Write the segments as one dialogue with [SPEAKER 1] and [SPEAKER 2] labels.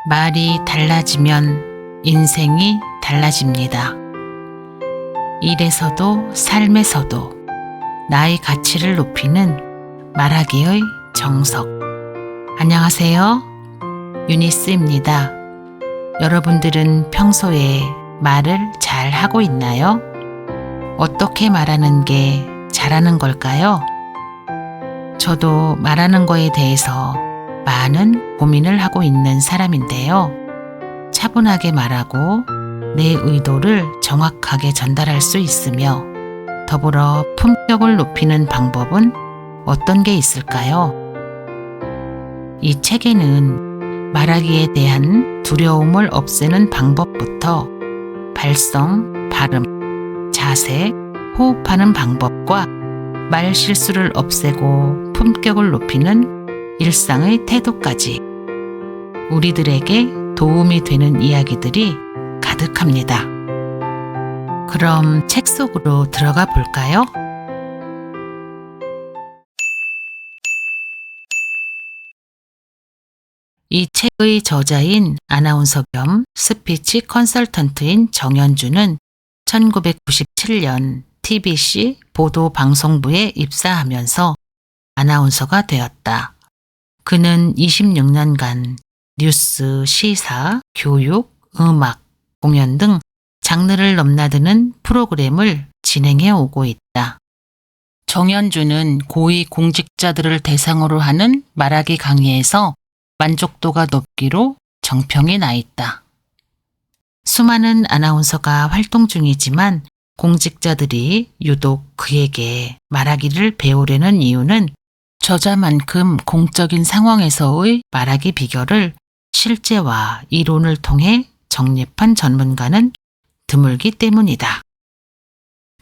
[SPEAKER 1] 말이 달라지면 인생이 달라집니다. 일에서도 삶에서도 나의 가치를 높이는 말하기의 정석. 안녕하세요. 유니스입니다. 여러분들은 평소에 말을 잘 하고 있나요? 어떻게 말하는 게 잘하는 걸까요? 저도 말하는 거에 대해서 많은 고민을 하고 있는 사람인데요. 차분하게 말하고 내 의도를 정확하게 전달할 수 있으며 더불어 품격을 높이는 방법은 어떤 게 있을까요? 이 책에는 말하기에 대한 두려움을 없애는 방법부터 발성, 발음, 자세, 호흡하는 방법과 말 실수를 없애고 품격을 높이는 일상의 태도까지 우리들에게 도움이 되는 이야기들이 가득합니다. 그럼 책 속으로 들어가 볼까요? 이 책의 저자인 아나운서 겸 스피치 컨설턴트인 정연주는 1997년 TBC 보도방송부에 입사하면서 아나운서가 되었다. 그는 26년간 뉴스, 시사, 교육, 음악, 공연 등 장르를 넘나드는 프로그램을 진행해 오고 있다. 정연주는 고위 공직자들을 대상으로 하는 말하기 강의에서 만족도가 높기로 정평이 나 있다. 수많은 아나운서가 활동 중이지만 공직자들이 유독 그에게 말하기를 배우려는 이유는 저자만큼 공적인 상황에서의 말하기 비결을 실제와 이론을 통해 정립한 전문가는 드물기 때문이다.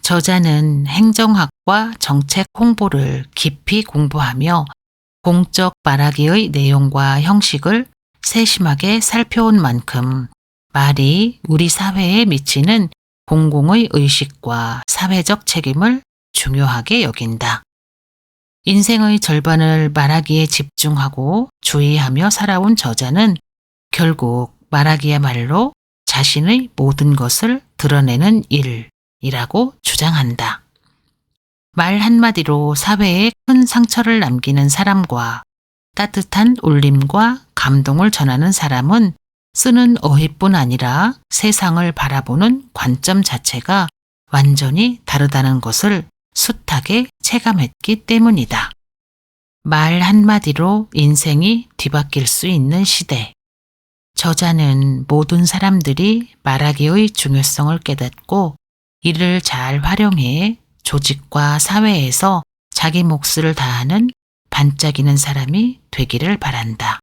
[SPEAKER 1] 저자는 행정학과 정책 홍보를 깊이 공부하며 공적 말하기의 내용과 형식을 세심하게 살펴온 만큼 말이 우리 사회에 미치는 공공의 의식과 사회적 책임을 중요하게 여긴다. 인생의 절반을 말하기에 집중하고 주의하며 살아온 저자는 결국 말하기야말로 자신의 모든 것을 드러내는 일이라고 주장한다. 말 한마디로 사회에 큰 상처를 남기는 사람과 따뜻한 울림과 감동을 전하는 사람은 쓰는 어휘뿐 아니라 세상을 바라보는 관점 자체가 완전히 다르다는 것을 숱하게 체감했기 때문이다. 말 한마디로 인생이 뒤바뀔 수 있는 시대. 저자는 모든 사람들이 말하기의 중요성을 깨닫고 이를 잘 활용해 조직과 사회에서 자기 몫을 다하는 반짝이는 사람이 되기를 바란다.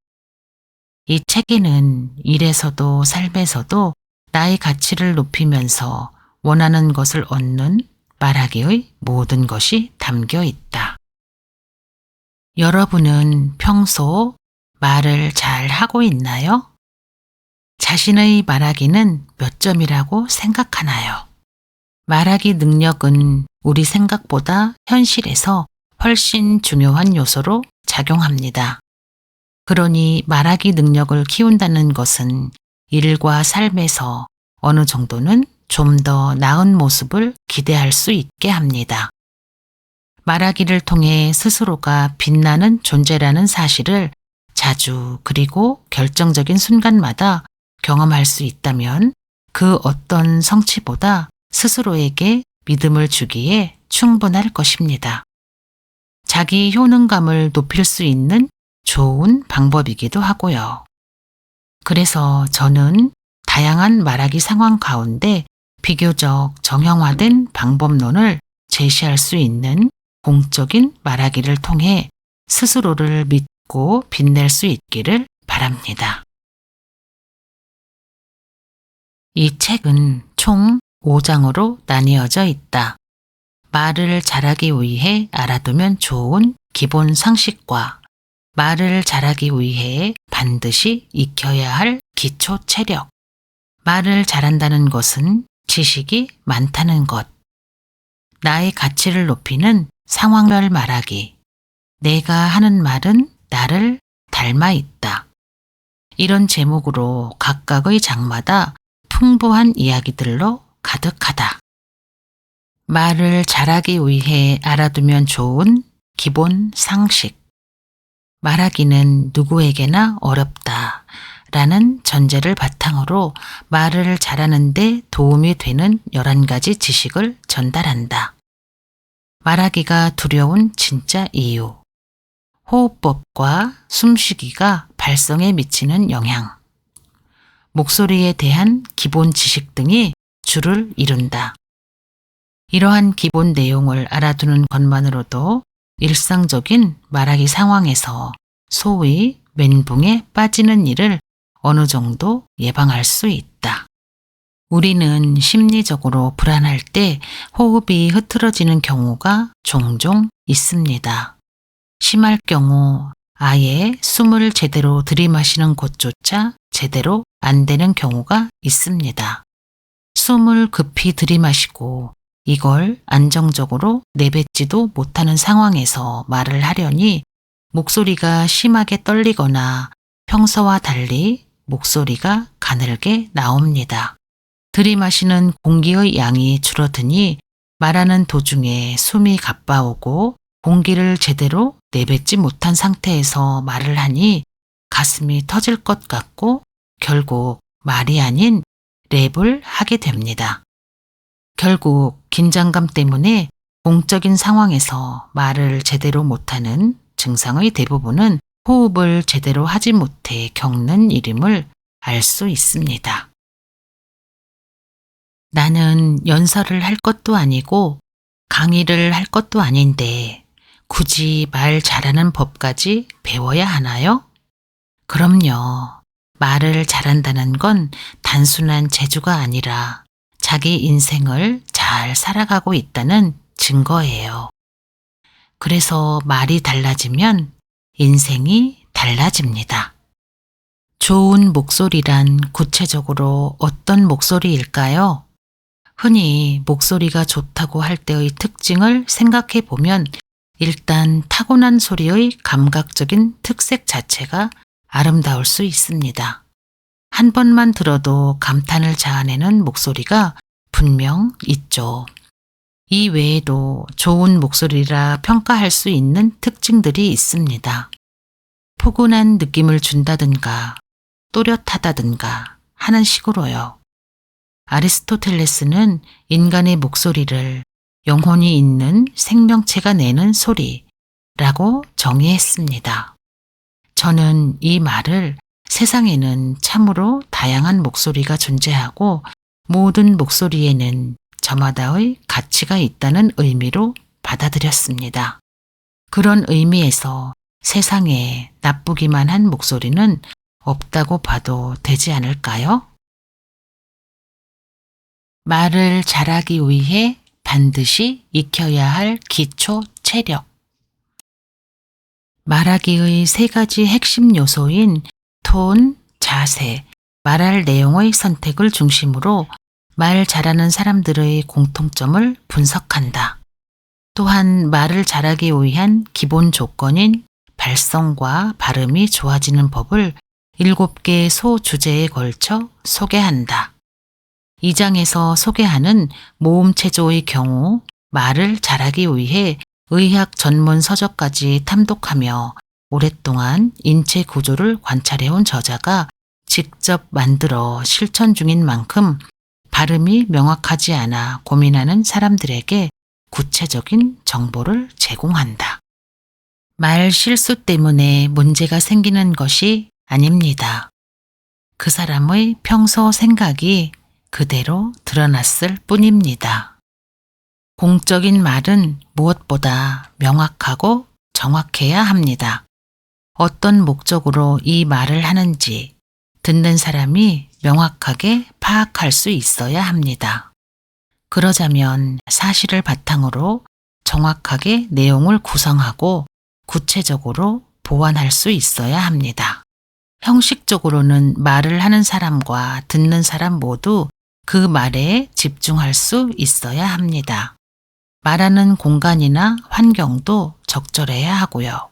[SPEAKER 1] 이 책에는 일에서도 삶에서도 나의 가치를 높이면서 원하는 것을 얻는 말하기의 모든 것이 담겨 있다. 여러분은 평소 말을 잘 하고 있나요? 자신의 말하기는 몇 점이라고 생각하나요? 말하기 능력은 우리 생각보다 현실에서 훨씬 중요한 요소로 작용합니다. 그러니 말하기 능력을 키운다는 것은 일과 삶에서 어느 정도는 좀 더 나은 모습을 기대할 수 있게 합니다. 말하기를 통해 스스로가 빛나는 존재라는 사실을 자주 그리고 결정적인 순간마다 경험할 수 있다면 그 어떤 성취보다 스스로에게 믿음을 주기에 충분할 것입니다. 자기 효능감을 높일 수 있는 좋은 방법이기도 하고요. 그래서 저는 다양한 말하기 상황 가운데 비교적 정형화된 방법론을 제시할 수 있는 공적인 말하기를 통해 스스로를 믿고 빛낼 수 있기를 바랍니다. 이 책은 총 5장으로 나뉘어져 있다. 말을 잘하기 위해 알아두면 좋은 기본 상식과 말을 잘하기 위해 반드시 익혀야 할 기초 체력, 말을 잘한다는 것은 지식이 많다는 것, 나의 가치를 높이는 상황별 말하기, 내가 하는 말은 나를 닮아 있다. 이런 제목으로 각각의 장마다 풍부한 이야기들로 가득하다. 말을 잘하기 위해 알아두면 좋은 기본 상식. 말하기는 누구에게나 어렵다 라는 전제를 바탕으로 말을 잘하는 데 도움이 되는 11가지 지식을 전달한다. 말하기가 두려운 진짜 이유. 호흡법과 숨쉬기가 발성에 미치는 영향. 목소리에 대한 기본 지식 등이 주를 이룬다. 이러한 기본 내용을 알아두는 것만으로도 일상적인 말하기 상황에서 소위 멘붕에 빠지는 일을 어느 정도 예방할 수 있다. 우리는 심리적으로 불안할 때 호흡이 흐트러지는 경우가 종종 있습니다. 심할 경우 아예 숨을 제대로 들이마시는 곳조차 제대로 안 되는 경우가 있습니다. 숨을 급히 들이마시고 이걸 안정적으로 내뱉지도 못하는 상황에서 말을 하려니 목소리가 심하게 떨리거나 평소와 달리 목소리가 가늘게 나옵니다. 들이마시는 공기의 양이 줄어드니 말하는 도중에 숨이 가빠오고 공기를 제대로 내뱉지 못한 상태에서 말을 하니 가슴이 터질 것 같고 결국 말이 아닌 랩을 하게 됩니다. 결국 긴장감 때문에 공적인 상황에서 말을 제대로 못하는 증상의 대부분은 호흡을 제대로 하지 못해 겪는 일임을 알 수 있습니다. 나는 연설을 할 것도 아니고 강의를 할 것도 아닌데 굳이 말 잘하는 법까지 배워야 하나요? 그럼요. 말을 잘한다는 건 단순한 재주가 아니라 자기 인생을 잘 살아가고 있다는 증거예요. 그래서 말이 달라지면 인생이 달라집니다. 좋은 목소리란 구체적으로 어떤 목소리일까요? 흔히 목소리가 좋다고 할 때의 특징을 생각해 보면 일단 타고난 소리의 감각적인 특색 자체가 아름다울 수 있습니다. 한 번만 들어도 감탄을 자아내는 목소리가 분명 있죠. 이 외에도 좋은 목소리라 평가할 수 있는 특징들이 있습니다. 포근한 느낌을 준다든가 또렷하다든가 하는 식으로요. 아리스토텔레스는 인간의 목소리를 영혼이 있는 생명체가 내는 소리라고 정의했습니다. 저는 이 말을 세상에는 참으로 다양한 목소리가 존재하고 모든 목소리에는 저마다의 가치가 있다는 의미로 받아들였습니다. 그런 의미에서 세상에 나쁘기만 한 목소리는 없다고 봐도 되지 않을까요? 말을 잘하기 위해 반드시 익혀야 할 기초 체력. 말하기의 3가지 핵심 요소인 톤, 자세, 말할 내용의 선택을 중심으로 말 잘하는 사람들의 공통점을 분석한다. 또한 말을 잘하기 위한 기본 조건인 발성과 발음이 좋아지는 법을 7개 소주제에 걸쳐 소개한다. 이 장에서 소개하는 모음체조의 경우 말을 잘하기 위해 의학 전문 서적까지 탐독하며 오랫동안 인체 구조를 관찰해온 저자가 직접 만들어 실천 중인 만큼 발음이 명확하지 않아 고민하는 사람들에게 구체적인 정보를 제공한다. 말 실수 때문에 문제가 생기는 것이 아닙니다. 그 사람의 평소 생각이 그대로 드러났을 뿐입니다. 공적인 말은 무엇보다 명확하고 정확해야 합니다. 어떤 목적으로 이 말을 하는지 듣는 사람이 명확하게 파악할 수 있어야 합니다. 그러자면 사실을 바탕으로 정확하게 내용을 구성하고 구체적으로 보완할 수 있어야 합니다. 형식적으로는 말을 하는 사람과 듣는 사람 모두 그 말에 집중할 수 있어야 합니다. 말하는 공간이나 환경도 적절해야 하고요.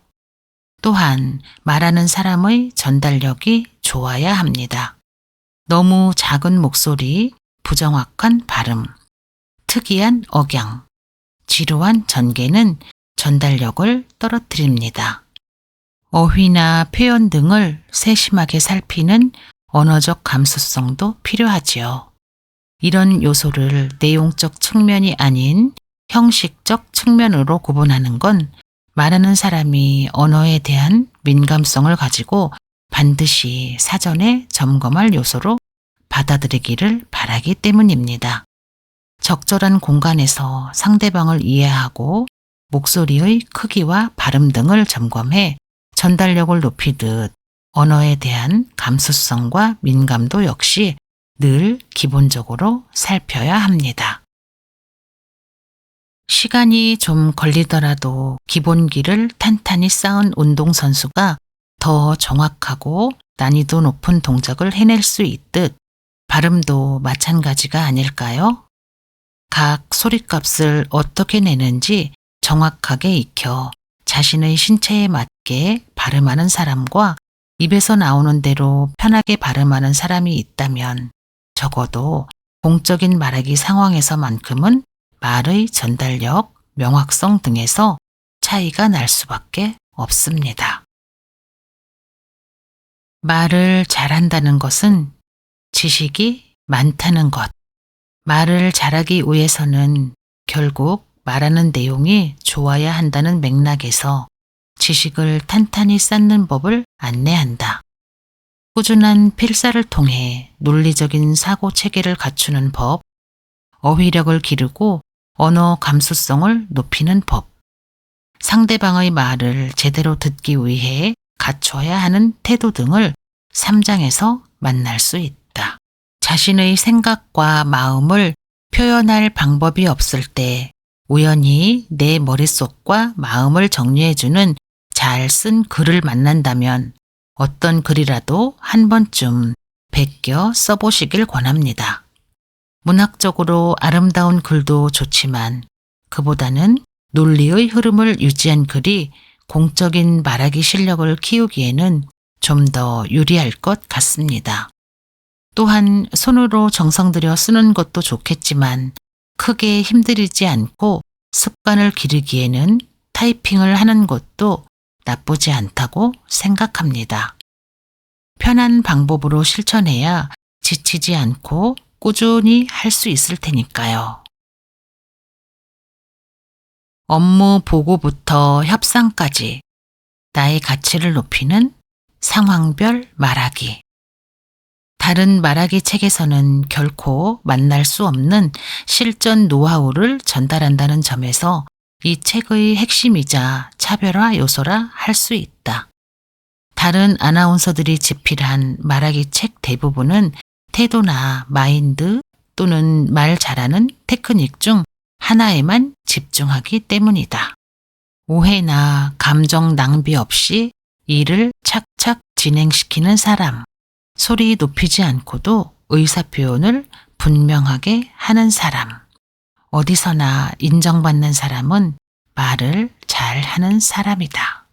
[SPEAKER 1] 또한 말하는 사람의 전달력이 좋아야 합니다. 너무 작은 목소리, 부정확한 발음, 특이한 억양, 지루한 전개는 전달력을 떨어뜨립니다. 어휘나 표현 등을 세심하게 살피는 언어적 감수성도 필요하지요. 이런 요소를 내용적 측면이 아닌 형식적 측면으로 구분하는 건 말하는 사람이 언어에 대한 민감성을 가지고 반드시 사전에 점검할 요소로 받아들이기를 바라기 때문입니다. 적절한 공간에서 상대방을 이해하고 목소리의 크기와 발음 등을 점검해 전달력을 높이듯 언어에 대한 감수성과 민감도 역시 늘 기본적으로 살펴야 합니다. 시간이 좀 걸리더라도 기본기를 탄탄히 쌓은 운동선수가 더 정확하고 난이도 높은 동작을 해낼 수 있듯 발음도 마찬가지가 아닐까요? 각 소리값을 어떻게 내는지 정확하게 익혀 자신의 신체에 맞게 발음하는 사람과 입에서 나오는 대로 편하게 발음하는 사람이 있다면 적어도 공적인 말하기 상황에서만큼은 말의 전달력, 명확성 등에서 차이가 날 수밖에 없습니다. 말을 잘한다는 것은 지식이 많다는 것. 말을 잘하기 위해서는 결국 말하는 내용이 좋아야 한다는 맥락에서 지식을 탄탄히 쌓는 법을 안내한다. 꾸준한 필사를 통해 논리적인 사고 체계를 갖추는 법, 어휘력을 기르고 언어 감수성을 높이는 법, 상대방의 말을 제대로 듣기 위해 갖춰야 하는 태도 등을 3장에서 만날 수 있다. 자신의 생각과 마음을 표현할 방법이 없을 때 우연히 내 머릿속과 마음을 정리해주는 잘 쓴 글을 만난다면 어떤 글이라도 한 번쯤 베껴 써보시길 권합니다. 문학적으로 아름다운 글도 좋지만 그보다는 논리의 흐름을 유지한 글이 공적인 말하기 실력을 키우기에는 좀 더 유리할 것 같습니다. 또한 손으로 정성 들여 쓰는 것도 좋겠지만 크게 힘들이지 않고 습관을 기르기에는 타이핑을 하는 것도 나쁘지 않다고 생각합니다. 편한 방법으로 실천해야 지치지 않고 꾸준히 할 수 있을 테니까요. 업무 보고부터 협상까지 나의 가치를 높이는 상황별 말하기. 다른 말하기 책에서는 결코 만날 수 없는 실전 노하우를 전달한다는 점에서 이 책의 핵심이자 차별화 요소라 할 수 있다. 다른 아나운서들이 집필한 말하기 책 대부분은 태도나 마인드 또는 말 잘하는 테크닉 중 하나에만 집중하기 때문이다. 오해나 감정 낭비 없이 일을 착착 진행시키는 사람, 소리 높이지 않고도 의사표현을 분명하게 하는 사람, 어디서나 인정받는 사람은 말을 잘하는 사람이다.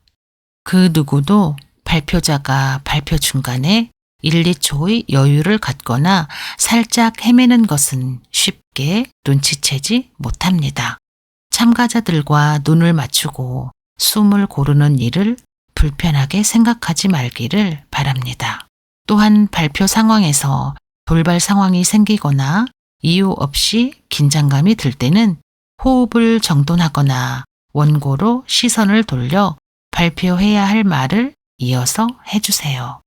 [SPEAKER 1] 그 누구도 발표자가 발표 중간에 1, 2초의 여유를 갖거나 살짝 헤매는 것은 쉽게 눈치채지 못합니다. 참가자들과 눈을 맞추고 숨을 고르는 일을 불편하게 생각하지 말기를 바랍니다. 또한 발표 상황에서 돌발 상황이 생기거나 이유 없이 긴장감이 들 때는 호흡을 정돈하거나 원고로 시선을 돌려 발표해야 할 말을 이어서 해주세요.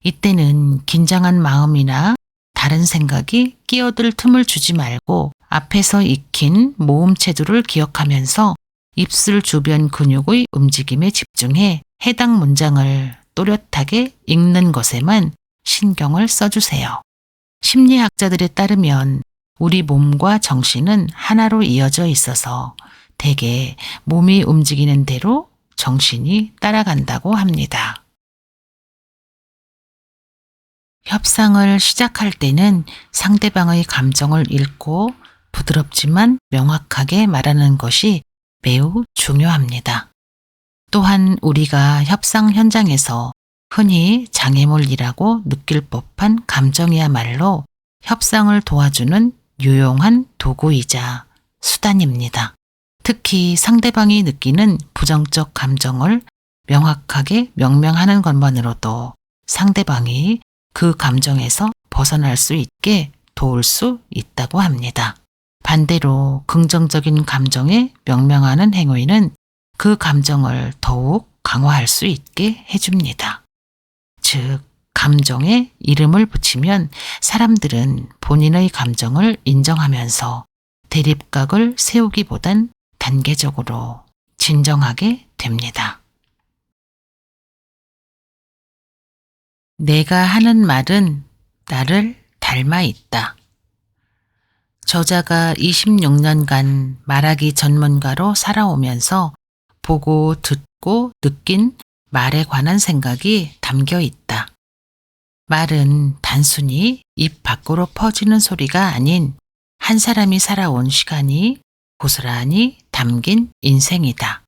[SPEAKER 1] 이때는 긴장한 마음이나 다른 생각이 끼어들 틈을 주지 말고 앞에서 익힌 모음체조를 기억하면서 입술 주변 근육의 움직임에 집중해 해당 문장을 또렷하게 읽는 것에만 신경을 써주세요. 심리학자들에 따르면 우리 몸과 정신은 하나로 이어져 있어서 대개 몸이 움직이는 대로 정신이 따라간다고 합니다. 협상을 시작할 때는 상대방의 감정을 읽고 부드럽지만 명확하게 말하는 것이 매우 중요합니다. 또한 우리가 협상 현장에서 흔히 장애물이라고 느낄 법한 감정이야말로 협상을 도와주는 유용한 도구이자 수단입니다. 특히 상대방이 느끼는 부정적 감정을 명확하게 명명하는 것만으로도 상대방이 그 감정에서 벗어날 수 있게 도울 수 있다고 합니다. 반대로 긍정적인 감정에 명명하는 행위는 그 감정을 더욱 강화할 수 있게 해줍니다. 즉, 감정에 이름을 붙이면 사람들은 본인의 감정을 인정하면서 대립각을 세우기보단 단계적으로 진정하게 됩니다. 내가 하는 말은 나를 닮아 있다. 저자가 26년간 말하기 전문가로 살아오면서 보고 듣고 느낀 말에 관한 생각이 담겨 있다. 말은 단순히 입 밖으로 퍼지는 소리가 아닌 한 사람이 살아온 시간이 고스란히 담긴 인생이다.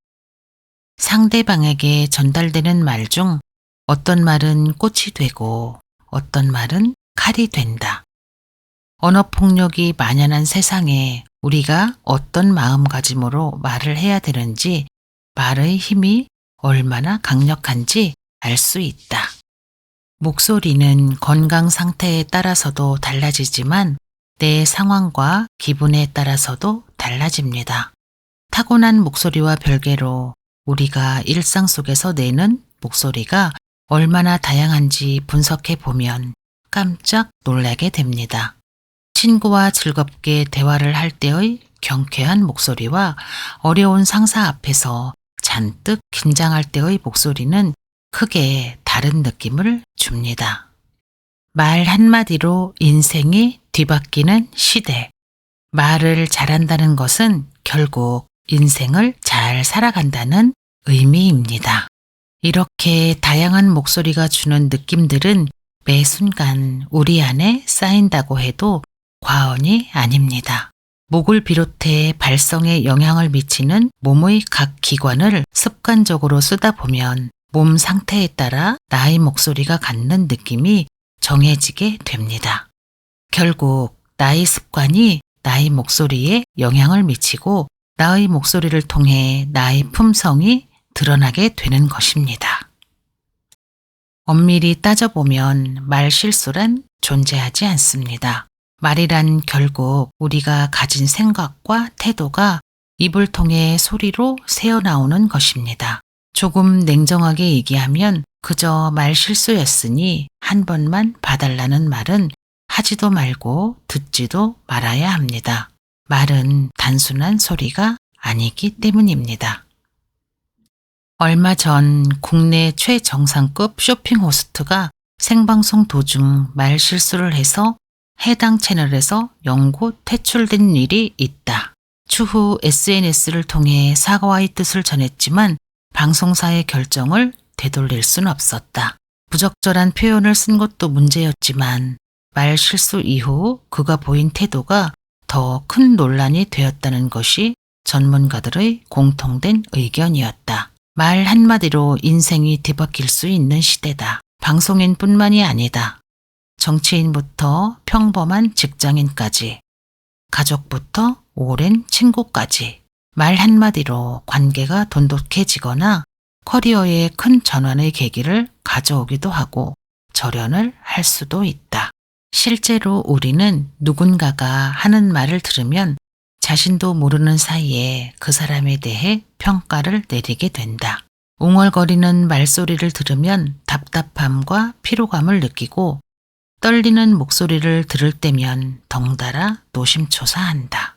[SPEAKER 1] 상대방에게 전달되는 말 중 어떤 말은 꽃이 되고 어떤 말은 칼이 된다. 언어폭력이 만연한 세상에 우리가 어떤 마음가짐으로 말을 해야 되는지 말의 힘이 얼마나 강력한지 알 수 있다. 목소리는 건강 상태에 따라서도 달라지지만 내 상황과 기분에 따라서도 달라집니다. 타고난 목소리와 별개로 우리가 일상 속에서 내는 목소리가 얼마나 다양한지 분석해 보면 깜짝 놀라게 됩니다. 친구와 즐겁게 대화를 할 때의 경쾌한 목소리와 어려운 상사 앞에서 잔뜩 긴장할 때의 목소리는 크게 다른 느낌을 줍니다. 말 한마디로 인생이 뒤바뀌는 시대. 말을 잘한다는 것은 결국 인생을 잘 살아간다는 의미입니다. 이렇게 다양한 목소리가 주는 느낌들은 매 순간 우리 안에 쌓인다고 해도 과언이 아닙니다. 목을 비롯해 발성에 영향을 미치는 몸의 각 기관을 습관적으로 쓰다 보면 몸 상태에 따라 나의 목소리가 갖는 느낌이 정해지게 됩니다. 결국 나의 습관이 나의 목소리에 영향을 미치고 나의 목소리를 통해 나의 품성이 드러나게 되는 것입니다. 엄밀히 따져보면 말 실수란 존재하지 않습니다. 말이란 결국 우리가 가진 생각과 태도가 입을 통해 소리로 새어나오는 것입니다. 조금 냉정하게 얘기하면 그저 말 실수였으니 한 번만 봐달라는 말은 하지도 말고 듣지도 말아야 합니다. 말은 단순한 소리가 아니기 때문입니다. 얼마 전 국내 최정상급 쇼핑 호스트가 생방송 도중 말 실수를 해서 해당 채널에서 영구 퇴출된 일이 있다. 추후 SNS를 통해 사과의 뜻을 전했지만 방송사의 결정을 되돌릴 순 없었다. 부적절한 표현을 쓴 것도 문제였지만 말 실수 이후 그가 보인 태도가 더 큰 논란이 되었다는 것이 전문가들의 공통된 의견이었다. 말 한마디로 인생이 뒤바뀔 수 있는 시대다. 방송인뿐만이 아니다. 정치인부터 평범한 직장인까지, 가족부터 오랜 친구까지 말 한마디로 관계가 돈독해지거나 커리어에 큰 전환의 계기를 가져오기도 하고 절연을 할 수도 있다. 실제로 우리는 누군가가 하는 말을 들으면 자신도 모르는 사이에 그 사람에 대해 평가를 내리게 된다. 웅얼거리는 말소리를 들으면 답답함과 피로감을 느끼고 떨리는 목소리를 들을 때면 덩달아 노심초사한다.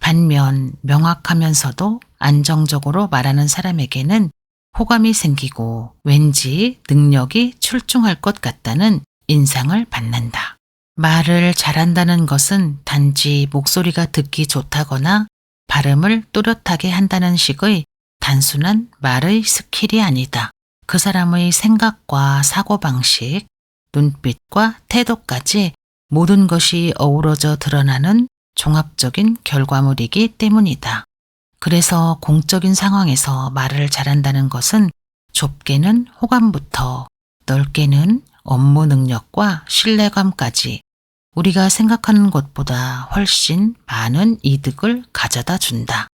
[SPEAKER 1] 반면 명확하면서도 안정적으로 말하는 사람에게는 호감이 생기고 왠지 능력이 출중할 것 같다는 인상을 받는다. 말을 잘한다는 것은 단지 목소리가 듣기 좋다거나 발음을 또렷하게 한다는 식의 단순한 말의 스킬이 아니다. 그 사람의 생각과 사고방식, 눈빛과 태도까지 모든 것이 어우러져 드러나는 종합적인 결과물이기 때문이다. 그래서 공적인 상황에서 말을 잘한다는 것은 좁게는 호감부터 넓게는 업무 능력과 신뢰감까지 우리가 생각하는 것보다 훨씬 많은 이득을 가져다 준다.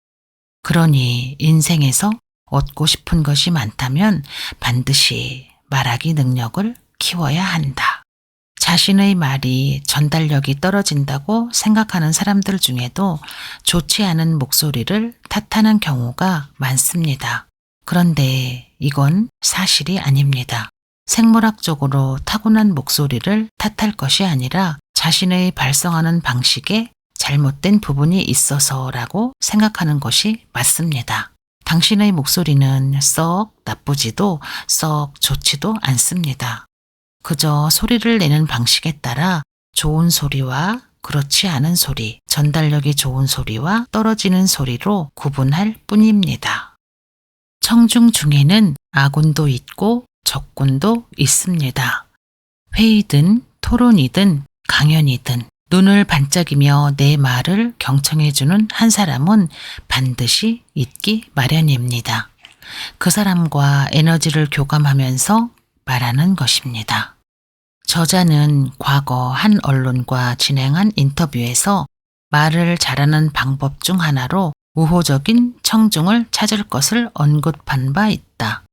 [SPEAKER 1] 그러니 인생에서 얻고 싶은 것이 많다면 반드시 말하기 능력을 키워야 한다. 자신의 말이 전달력이 떨어진다고 생각하는 사람들 중에도 좋지 않은 목소리를 탓하는 경우가 많습니다. 그런데 이건 사실이 아닙니다. 생물학적으로 타고난 목소리를 탓할 것이 아니라 자신의 발성하는 방식에 잘못된 부분이 있어서라고 생각하는 것이 맞습니다. 당신의 목소리는 썩 나쁘지도 썩 좋지도 않습니다. 그저 소리를 내는 방식에 따라 좋은 소리와 그렇지 않은 소리, 전달력이 좋은 소리와 떨어지는 소리로 구분할 뿐입니다. 청중 중에는 아군도 있고 적군도 있습니다. 회의든 토론이든 강연이든 눈을 반짝이며 내 말을 경청해주는 한 사람은 반드시 있기 마련입니다. 그 사람과 에너지를 교감하면서 말하는 것입니다. 저자는 과거 한 언론과 진행한 인터뷰에서 말을 잘하는 방법 중 하나로 우호적인 청중을 찾을 것을 언급한 바 있다.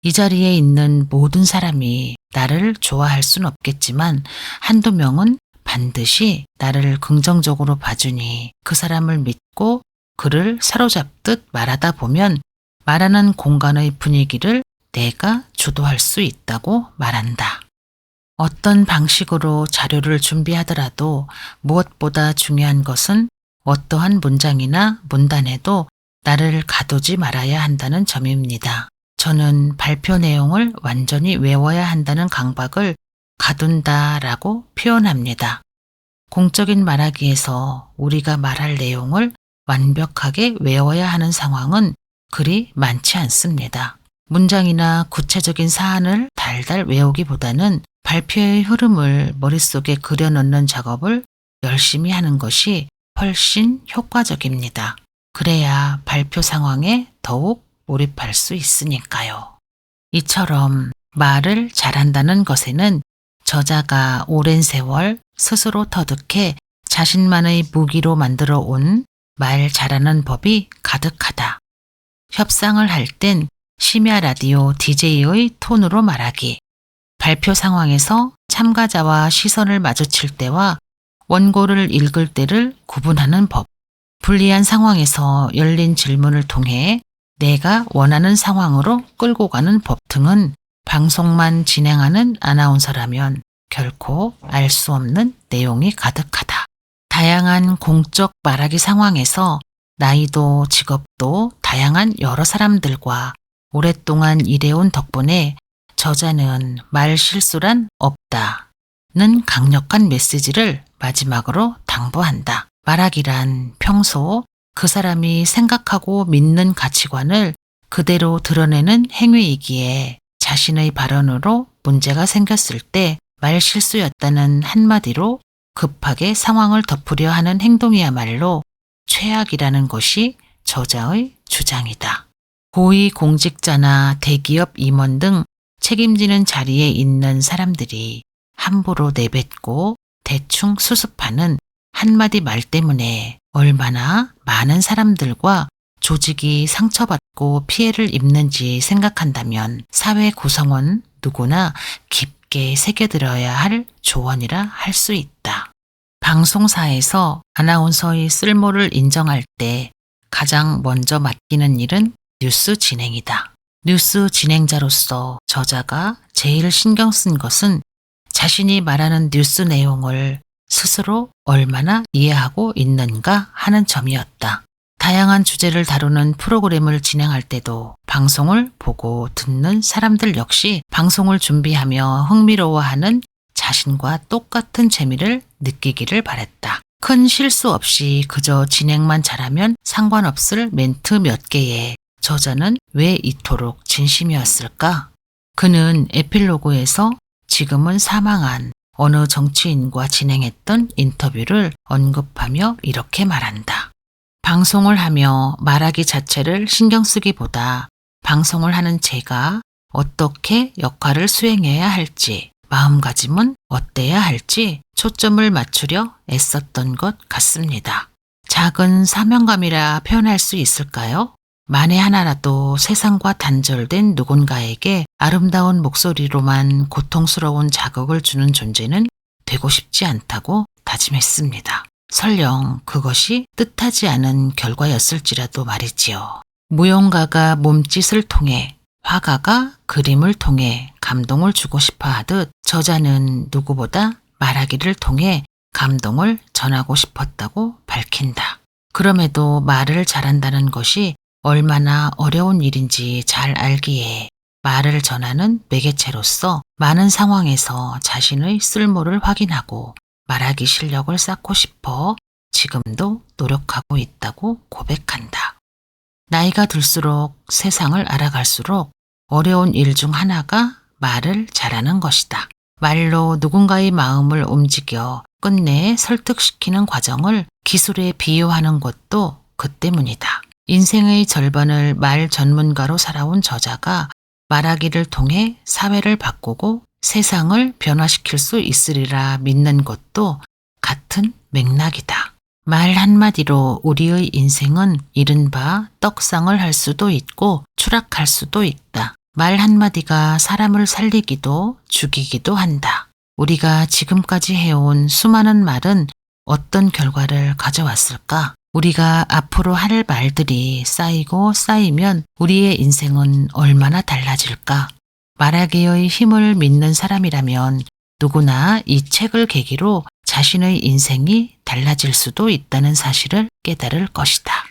[SPEAKER 1] 이 자리에 있는 모든 사람이 나를 좋아할 순 없겠지만 한두 명은 반드시 나를 긍정적으로 봐주니 그 사람을 믿고 그를 사로잡듯 말하다 보면 말하는 공간의 분위기를 내가 주도할 수 있다고 말한다. 어떤 방식으로 자료를 준비하더라도 무엇보다 중요한 것은 어떠한 문장이나 문단에도 나를 가두지 말아야 한다는 점입니다. 저는 발표 내용을 완전히 외워야 한다는 강박을 가둔다라고 표현합니다. 공적인 말하기에서 우리가 말할 내용을 완벽하게 외워야 하는 상황은 그리 많지 않습니다. 문장이나 구체적인 사안을 달달 외우기보다는 발표의 흐름을 머릿속에 그려넣는 작업을 열심히 하는 것이 훨씬 효과적입니다. 그래야 발표 상황에 더욱 몰입할 수 있으니까요. 이처럼 말을 잘한다는 것에는 저자가 오랜 세월 스스로 터득해 자신만의 무기로 만들어 온 말 잘하는 법이 가득하다. 협상을 할 땐 심야 라디오 DJ의 톤으로 말하기, 발표 상황에서 참가자와 시선을 마주칠 때와 원고를 읽을 때를 구분하는 법, 불리한 상황에서 열린 질문을 통해 내가 원하는 상황으로 끌고 가는 법 등은 방송만 진행하는 아나운서라면 결코 알 수 없는 내용이 가득하다. 다양한 공적 말하기 상황에서 나이도 직업도 다양한 여러 사람들과 오랫동안 일해온 덕분에 저자는 말 실수란 없다는 강력한 메시지를 마지막으로 당부한다. 말하기란 평소 그 사람이 생각하고 믿는 가치관을 그대로 드러내는 행위이기에 자신의 발언으로 문제가 생겼을 때 말 실수였다는 한마디로 급하게 상황을 덮으려 하는 행동이야말로 최악이라는 것이 저자의 주장이다. 고위공직자나 대기업 임원 등 책임지는 자리에 있는 사람들이 함부로 내뱉고 대충 수습하는 한마디 말 때문에 얼마나 많은 사람들과 조직이 상처받고 피해를 입는지 생각한다면 사회 구성원 누구나 깊게 새겨들어야 할 조언이라 할 수 있다. 방송사에서 아나운서의 쓸모를 인정할 때 가장 먼저 맡기는 일은 뉴스 진행이다. 뉴스 진행자로서 저자가 제일 신경 쓴 것은 자신이 말하는 뉴스 내용을 스스로 얼마나 이해하고 있는가 하는 점이었다. 다양한 주제를 다루는 프로그램을 진행할 때도 방송을 보고 듣는 사람들 역시 방송을 준비하며 흥미로워하는 자신과 똑같은 재미를 느끼기를 바랬다. 큰 실수 없이 그저 진행만 잘하면 상관없을 멘트 몇 개에 저자는 왜 이토록 진심이었을까? 그는 에필로그에서 지금은 사망한 어느 정치인과 진행했던 인터뷰를 언급하며 이렇게 말한다. 방송을 하며 말하기 자체를 신경 쓰기보다 방송을 하는 제가 어떻게 역할을 수행해야 할지, 마음가짐은 어때야 할지 초점을 맞추려 애썼던 것 같습니다. 작은 사명감이라 표현할 수 있을까요? 만에 하나라도 세상과 단절된 누군가에게 아름다운 목소리로만 고통스러운 자극을 주는 존재는 되고 싶지 않다고 다짐했습니다. 설령 그것이 뜻하지 않은 결과였을지라도 말이지요. 무용가가 몸짓을 통해, 화가가 그림을 통해 감동을 주고 싶어 하듯 저자는 누구보다 말하기를 통해 감동을 전하고 싶었다고 밝힌다. 그럼에도 말을 잘한다는 것이 얼마나 어려운 일인지 잘 알기에 말을 전하는 매개체로서 많은 상황에서 자신의 쓸모를 확인하고 말하기 실력을 쌓고 싶어 지금도 노력하고 있다고 고백한다. 나이가 들수록 세상을 알아갈수록 어려운 일 중 하나가 말을 잘하는 것이다. 말로 누군가의 마음을 움직여 끝내 설득시키는 과정을 기술에 비유하는 것도 그 때문이다. 인생의 절반을 말 전문가로 살아온 저자가 말하기를 통해 사회를 바꾸고 세상을 변화시킬 수 있으리라 믿는 것도 같은 맥락이다. 말 한마디로 우리의 인생은 이른바 떡상을 할 수도 있고 추락할 수도 있다. 말 한마디가 사람을 살리기도 죽이기도 한다. 우리가 지금까지 해온 수많은 말은 어떤 결과를 가져왔을까? 우리가 앞으로 할 말들이 쌓이고 쌓이면 우리의 인생은 얼마나 달라질까? 말하기의 힘을 믿는 사람이라면 누구나 이 책을 계기로 자신의 인생이 달라질 수도 있다는 사실을 깨달을 것이다.